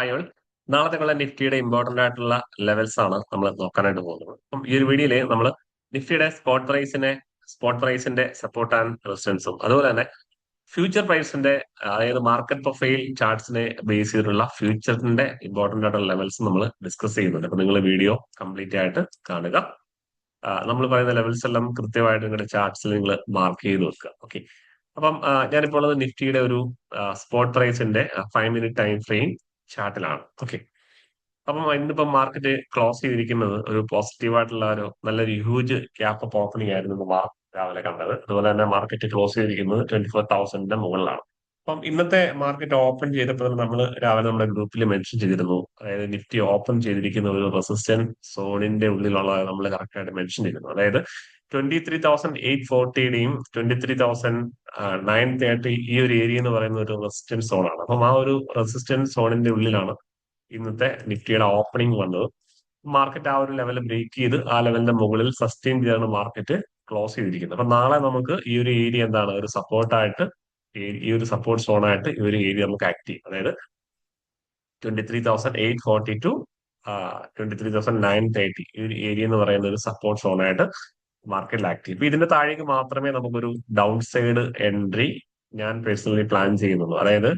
Hi all. നാളത്തേക്കുള്ള നിഫ്റ്റിയുടെ important ആയിട്ടുള്ള levels ആണ് നമ്മൾ നോക്കാനായിട്ട് പോകുന്നത്. അപ്പം ഈ ഒരു വീഡിയോയില് നമ്മൾ നിഫ്റ്റിയുടെ സ്പോട്ട് പ്രൈസിന്റെ സപ്പോർട്ട് ആൻഡ് റെസിസ്റ്റൻസും അതുപോലെ തന്നെ ഫ്യൂച്ചർ പ്രൈസിന്റെ അതായത് മാർക്കറ്റ് പ്രൊഫൈൽ ചാർട്ട്സിനെ ബേസ് ചെയ്തിട്ടുള്ള ഫ്യൂച്ചറിന്റെ ഇമ്പോർട്ടന്റ് ആയിട്ടുള്ള ലെവൽസ് നമ്മൾ ഡിസ്കസ് ചെയ്യുന്നുണ്ട്. അപ്പൊ നിങ്ങൾ വീഡിയോ കംപ്ലീറ്റ് ആയിട്ട് കാണുക. നമ്മൾ പറയുന്ന ലെവൽസ് എല്ലാം കൃത്യമായിട്ട് നിങ്ങളുടെ ചാർട്ട്സിൽ നിങ്ങൾ മാർക്ക് ചെയ്ത് വെക്കുക. ഓക്കെ. അപ്പം ഞാനിപ്പോൾ ഉള്ളത് നിഫ്റ്റിയുടെ ഒരു സ്പോട്ട് പ്രൈസിന്റെ 5 മിനിറ്റ് ടൈം ഫ്രെയിം ചാർട്ടിലാണ്. ഓക്കെ. അപ്പം ഇന്നിപ്പം മാർക്കറ്റ് ക്ലോസ് ചെയ്തിരിക്കുന്നത് ഒരു പോസിറ്റീവ് ആയിട്ടുള്ള ഒരു നല്ലൊരു ഹ്യൂജ് ക്യാപ്പ് അപ്പ് ഓപ്പണിംഗ് ആയിരുന്നു ഇന്ന് രാവിലെ കണ്ടത്. അതുപോലെ തന്നെ മാർക്കറ്റ് ക്ലോസ് ചെയ്തിരിക്കുന്നത് 24,000 മുകളിലാണ്. അപ്പം ഇന്നത്തെ മാർക്കറ്റ് ഓപ്പൺ ചെയ്തപ്പോൾ നമ്മൾ രാവിലെ നമ്മുടെ ഗ്രൂപ്പിൽ മെൻഷൻ ചെയ്തിരുന്നു. അതായത് നിഫ്റ്റി ഓപ്പൺ ചെയ്തിരിക്കുന്ന ഒരു റെസിസ്റ്റൻസ് സോണിന്റെ ഉള്ളിലുള്ള നമ്മൾ കറക്റ്റ് ആയിട്ട് മെൻഷൻ ചെയ്തിരുന്നു. അതായത് 23,840യുടെയും 23,930 ഈ ഒരു ഏരിയ എന്ന് പറയുന്ന ഒരു റെസിസ്റ്റൻസ് സോണാണ്. അപ്പം ആ ഒരു റെസിസ്റ്റൻസ് സോണിന്റെ ഉള്ളിലാണ് ഇന്നത്തെ നിഫ്റ്റിയുടെ ഓപ്പണിംഗ് വന്നത്. മാർക്കറ്റ് ആ ഒരു ലെവൽ ബ്രേക്ക് ചെയ്ത് ആ ലെവലിന്റെ മുകളിൽ സസ്റ്റെയിൻ ചെയ്താണ് മാർക്കറ്റ് ക്ലോസ് ചെയ്തിരിക്കുന്നത്. അപ്പൊ നാളെ നമുക്ക് ഈ ഒരു ഏരിയ എന്താണ് ഒരു സപ്പോർട്ടായിട്ട്, ഈ ഒരു സപ്പോർട്ട് സോണായിട്ട് ഈ ഒരു ഏരിയ നമുക്ക് ആക്ട് ചെയ്യും. അതായത് 23,840 ടു 23,930 ഈ ഒരു ഏരിയ എന്ന് പറയുന്ന ഒരു സപ്പോർട്ട് സോണായിട്ട് മാർക്കറ്റിൽ ആക്ട് ചെയ്യും. ഇപ്പൊ ഇതിന്റെ താഴേക്ക് മാത്രമേ നമുക്കൊരു ഡൗൺ സൈഡ് എൻട്രി ഞാൻ പേഴ്സണലി പ്ലാൻ ചെയ്യുന്നുള്ളൂ. അതായത്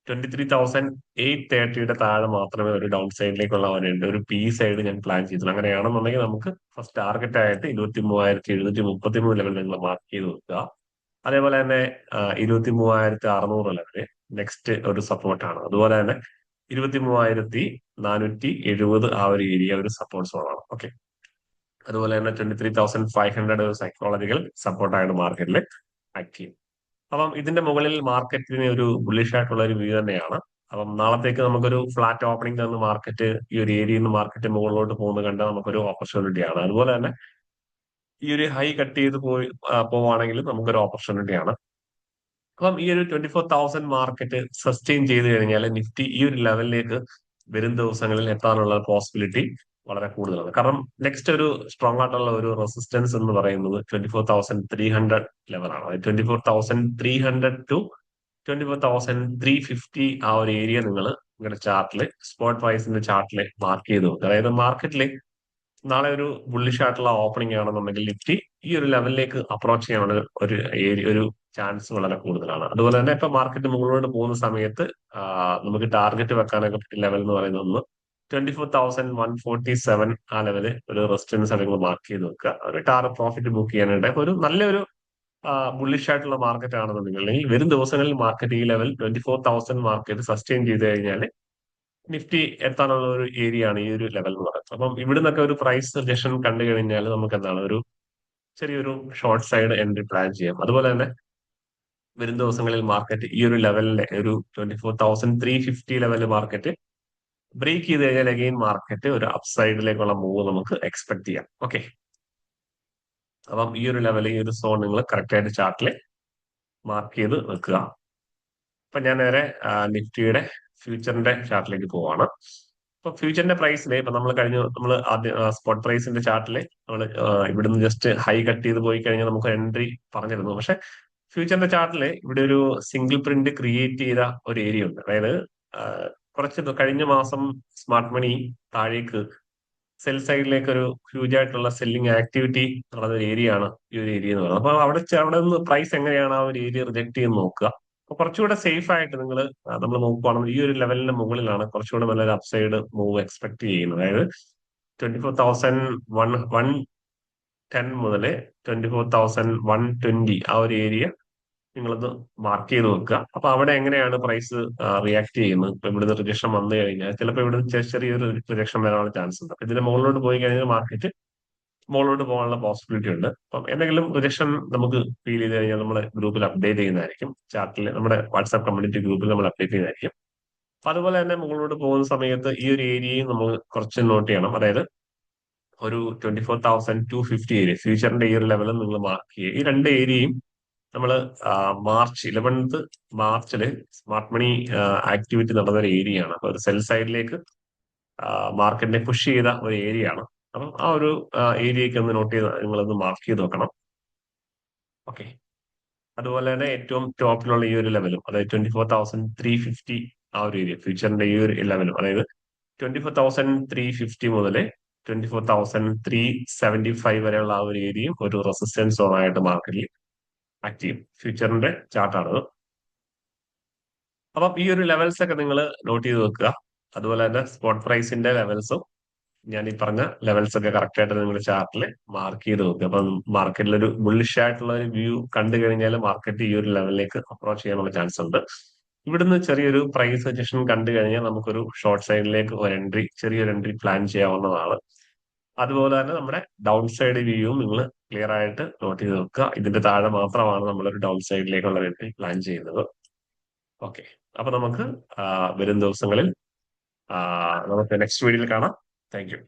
23,830യുടെ താഴെ മാത്രമേ ഒരു ഡൗൺ സൈഡിലേക്കുള്ള ഒരു പി സൈഡ് ഞാൻ പ്ലാൻ ചെയ്തിട്ടുള്ളൂ. അങ്ങനെയാണെന്നുണ്ടെങ്കിൽ നമുക്ക് ഫസ്റ്റ് ടാർഗറ്റ് ആയിട്ട് 23,733 ലെവൽ നിങ്ങൾ മാർക്ക് ചെയ്ത് വെക്കുക. അതേപോലെ തന്നെ 23,600 ലെവല് നെക്സ്റ്റ് ഒരു സപ്പോർട്ടാണ്. അതുപോലെ തന്നെ 23,470 ആ ഒരു ഏരിയ ഒരു സപ്പോർട്ട് സോണാണ്. ഓക്കെ. അതുപോലെ തന്നെ 23,500 ഒരു സൈക്കോളജിക്കൽ സപ്പോർട്ടായിട്ട് മാർക്കറ്റിൽ ആക്ട് ചെയ്യും. അപ്പം ഇതിന്റെ മുകളിൽ മാർക്കറ്റിന് ഒരു ബുള്ളിഷ് ആയിട്ടുള്ള ഒരു വ്യൂ തന്നെയാണ്. അപ്പം നാളത്തേക്ക് നമുക്കൊരു ഫ്ലാറ്റ് ഓപ്പണിംഗ് തന്ന് മാർക്കറ്റ് ഈ ഒരു ഏരിയയിൽ നിന്ന് മാർക്കറ്റ് മുകളിലോട്ട് പോകുന്നത് കണ്ടാൽ നമുക്കൊരു ഓപ്പർച്യൂണിറ്റി ആണ്. അതുപോലെ തന്നെ ഈ ഒരു ഹൈ കട്ട് ചെയ്ത് പോവുകയാണെങ്കിൽ നമുക്കൊരു ഓപ്പർച്യൂണിറ്റി ആണ്. അപ്പം ഈ ഒരു 24,000 മാർക്കറ്റ് സസ്റ്റെയിൻ ചെയ്ത് കഴിഞ്ഞാൽ നിഫ്റ്റി ഈ ഒരു ലെവലിലേക്ക് വരും ദിവസങ്ങളിൽ എത്താനുള്ള പോസിബിലിറ്റി വളരെ കൂടുതലാണ്. കാരണം നെക്സ്റ്റ് ഒരു സ്ട്രോങ് ആയിട്ടുള്ള ഒരു റെസിസ്റ്റൻസ് എന്ന് പറയുന്നത് 24,300 ലെവലാണ്. 24,300 ടു 24,350 ആ ഒരു ഏരിയ നിങ്ങൾ നിങ്ങളുടെ ചാർട്ടില് സ്പോട്ട് പ്രൈസിന്റെ ചാർട്ടില് മാർക്ക് ചെയ്ത് നോക്കുക. അതായത് മാർക്കറ്റില് നാളെ ഒരു ബുള്ളിഷ് ആയിട്ടുള്ള ഓപ്പണിംഗ് ആണെന്നുണ്ടെങ്കിൽ നിഫ്റ്റി ഈ ഒരു ലെവലിലേക്ക് അപ്രോച്ച് ചെയ്യാനുള്ള ഒരു ഏരിയ ഒരു ചാൻസ് വളരെ കൂടുതലാണ്. അതുപോലെ തന്നെ ഇപ്പൊ മാർക്കറ്റ് മുകളിലോട്ട് പോകുന്ന സമയത്ത് നമുക്ക് ടാർഗറ്റ് വെക്കാനൊക്കെ പറ്റിയ ലെവൽ എന്ന് പറയുന്നത് ഒന്ന് 24,147 ആ ലെവല് ഒരു റെസിസ്റ്റൻസ് അല്ലെങ്കിൽ മാർക്ക് ചെയ്ത് വെക്കുക. ഒരു പ്രോഫിറ്റ് ബുക്ക് ചെയ്യാനായിട്ട് ഒരു നല്ലൊരു ബുള്ളിഷ് ആയിട്ടുള്ള മാർക്കറ്റ് ആണെന്നുണ്ടെങ്കിൽ അല്ലെങ്കിൽ വരും ദിവസങ്ങളിൽ മാർക്കറ്റ് ഈ ലെവൽ 24,000 മാർക്കറ്റ് സസ്റ്റെയിൻ ചെയ്ത് കഴിഞ്ഞാൽ നിഫ്റ്റി എത്താനുള്ള ഒരു ഏരിയ ആണ് ഈ ഒരു ലെവൽ എന്ന് പറയുന്നത്. അപ്പം ഇവിടുന്നൊക്കെ ഒരു പ്രൈസ് സജഷൻ കണ്ടു കഴിഞ്ഞാൽ നമുക്ക് എന്താണ് ഒരു ചെറിയൊരു ഷോർട്ട് സൈഡ് എൻട്രി പ്ലാൻ ചെയ്യാം. അതുപോലെ തന്നെ വരും ദിവസങ്ങളിൽ മാർക്കറ്റ് ഈ ഒരു ലെവലിലെ ഒരു 24,350 ലെവൽ മാർക്കറ്റ് ബ്രേക്ക് ചെയ്ത് കഴിഞ്ഞാൽ അഗെയിൻ മാർക്കറ്റ് ഒരു അപ്സൈഡിലേക്കുള്ള മൂവ് നമുക്ക് എക്സ്പെക്ട് ചെയ്യാം. ഓക്കെ. അപ്പം ഈ ഒരു ലെവൽ ഈ ഒരു സോൺ നിങ്ങൾ കറക്റ്റ് ആയിട്ട് ചാർട്ടിൽ മാർക്ക് ചെയ്ത് വെക്കുക. അപ്പൊ ഞാൻ നേരെ നിഫ്റ്റിയുടെ ഫ്യൂച്ചറിന്റെ ചാർട്ടിലേക്ക് പോവാണ്. ഇപ്പൊ ഫ്യൂച്ചറിന്റെ പ്രൈസിൽ ഇപ്പൊ നമ്മൾ ആദ്യം സ്പോട്ട് പ്രൈസിന്റെ ചാർട്ടിൽ നമ്മൾ ഇവിടുന്ന് ജസ്റ്റ് ഹൈ കട്ട് ചെയ്ത് പോയി കഴിഞ്ഞാൽ നമുക്ക് എൻട്രി പറഞ്ഞിരുന്നു. പക്ഷെ ഫ്യൂച്ചറിന്റെ ചാർട്ടിൽ ഇവിടെ ഒരു സിംഗിൾ പ്രിന്റ് ക്രിയേറ്റ് ചെയ്ത ഒരു ഏരിയ ഉണ്ട്. അതായത് കുറച്ച് കഴിഞ്ഞ മാസം സ്മാർട്ട് മണി താഴേക്ക് സെൽ സൈഡിലേക്ക് ഒരു ഹ്യൂജ് ആയിട്ടുള്ള സെല്ലിംഗ് ആക്ടിവിറ്റി നടന്ന ഒരു ഏരിയ ആണ് ഈ ഒരു ഏരിയ എന്ന് പറയുന്നത്. അപ്പൊ അവിടെ നിന്ന് പ്രൈസ് എങ്ങനെയാണ് ആ ഒരു ഏരിയ റിജക്ട് ചെയ്ത് നോക്കുക. അപ്പൊ കുറച്ചുകൂടെ സേഫ് ആയിട്ട് നമ്മൾ നോക്കുകയാണെങ്കിൽ ഈ ഒരു ലെവലിന്റെ മുകളിലാണ് കുറച്ചുകൂടെ നല്ലൊരു അപ്സൈഡ് മൂവ് എക്സ്പെക്ട് ചെയ്യുന്നത്. അതായത് 24,110 മുതൽ 24,120 ആ ഒരു ഏരിയ നിങ്ങളത് മാർക്ക് ചെയ്ത് വെക്കുക. അപ്പൊ അവിടെ എങ്ങനെയാണ് പ്രൈസ് റിയാക്ട് ചെയ്യുന്നത്. ഇപ്പൊ ഇവിടുന്ന് റിജക്ഷൻ വന്നു കഴിഞ്ഞാൽ ചിലപ്പോൾ ഇവിടുന്ന് ചെറിയൊരു റിജക്ഷൻ വരാനുള്ള ചാൻസ് ഉണ്ട്. അപ്പൊ ഇതിന്റെ മുകളിലോട്ട് പോയി കഴിഞ്ഞാൽ മാർക്കറ്റ് മുകളിലോട്ട് പോകാനുള്ള പോസിബിലിറ്റി ഉണ്ട്. അപ്പം എന്തെങ്കിലും റിജക്ഷൻ നമുക്ക് ഫീൽ ചെയ്ത് കഴിഞ്ഞാൽ നമ്മുടെ ഗ്രൂപ്പിൽ അപ്ഡേറ്റ് ചെയ്യുന്നതായിരിക്കും. ചാർട്ടിൽ നമ്മുടെ വാട്സ്ആപ്പ് കമ്മ്യൂണിറ്റി ഗ്രൂപ്പിൽ നമ്മൾ അപ്ഡേറ്റ് ചെയ്യുന്നതായിരിക്കും. അപ്പൊ അതുപോലെ തന്നെ മുകളിലോട്ട് പോകുന്ന സമയത്ത് ഈ ഒരു ഏരിയയും നമ്മൾ കുറച്ച് നോട്ട് ചെയ്യണം. അതായത് ഒരു 24,250 ഏരിയ ഫ്യൂച്ചറിന്റെ ഈ ഒരു ലെവലിൽ നിങ്ങൾ മാർക്ക് ചെയ്യുക. ഈ രണ്ട് ഏരിയയും നമ്മൾ മാർച്ച് 11th മാർച്ചില് സ്മാർട്ട് മണി ആക്ടിവിറ്റി നടന്ന ഒരു ഏരിയ ആണ്. അപ്പൊ ഒരു സെൽ സൈഡിലേക്ക് മാർക്കറ്റിനെ പുഷ് ചെയ്ത ഒരു ഏരിയ ആണ്. അപ്പം ആ ഒരു ഏരിയക്ക് ഒന്ന് നോട്ട് ചെയ്ത് നിങ്ങളൊന്ന് മാർക്ക് ചെയ്ത് നോക്കണം. ഓക്കെ. അതുപോലെ തന്നെ ഏറ്റവും ടോപ്പിലുള്ള ഈ ഒരു ലെവലും അതായത് 24,350 ആ ഒരു ഏരിയ ഫ്യൂച്ചറിന്റെ ഈ ഒരു ലെവലും, അതായത് 24,350 മുതൽ 24,375 വരെയുള്ള ആ ഒരു ഏരിയയും ഒരു റെസിസ്റ്റൻസ് സോൺ ആയിട്ട് മാർക്കറ്റിൽ ആക്ട് ചെയ്യും. ഫ്യൂച്ചറിന്റെ ചാർട്ടാണത്. അപ്പം ഈ ഒരു ലെവൽസ് ഒക്കെ നിങ്ങൾ നോട്ട് ചെയ്ത് വെക്കുക. അതുപോലെ തന്നെ സ്പോട്ട് പ്രൈസിന്റെ ലെവൽസും ഞാൻ ഈ പറഞ്ഞ ലെവൽസ് ഒക്കെ കറക്റ്റ് ആയിട്ട് നിങ്ങൾ ചാർട്ടിൽ മാർക്ക് ചെയ്ത് വെക്കുക. അപ്പം മാർക്കറ്റിൽ ഒരു ബുള്ളിഷ് ആയിട്ടുള്ള ഒരു വ്യൂ കണ്ടു കഴിഞ്ഞാൽ മാർക്കറ്റ് ഈ ഒരു ലെവലിലേക്ക് അപ്രോച്ച് ചെയ്യാനുള്ള ചാൻസ് ഉണ്ട്. ഇവിടുന്ന് ചെറിയൊരു പ്രൈസ് സജഷൻ കണ്ടു കഴിഞ്ഞാൽ നമുക്കൊരു ഷോർട്ട് സൈഡിലേക്ക് ഒരു എൻട്രി, ചെറിയൊരു എൻട്രി പ്ലാൻ ചെയ്യാവുന്നതാണ്. അതുപോലെ തന്നെ നമ്മുടെ ഡൗൺ സൈഡ് വ്യൂവും നിങ്ങൾ ക്ലിയർ ആയിട്ട് നോട്ട് ചെയ്ത് വെക്കുക. ഇതിന്റെ താഴെ മാത്രമാണ് നമ്മളൊരു ഡൗൺ സൈഡിലേക്കുള്ള എൻട്രി പ്ലാൻ ചെയ്യുന്നത്. ഓക്കെ, അപ്പൊ നമുക്ക് വരും ദിവസങ്ങളിൽ നമുക്ക് നെക്സ്റ്റ് വീഡിയോയിൽ കാണാം. Thank you.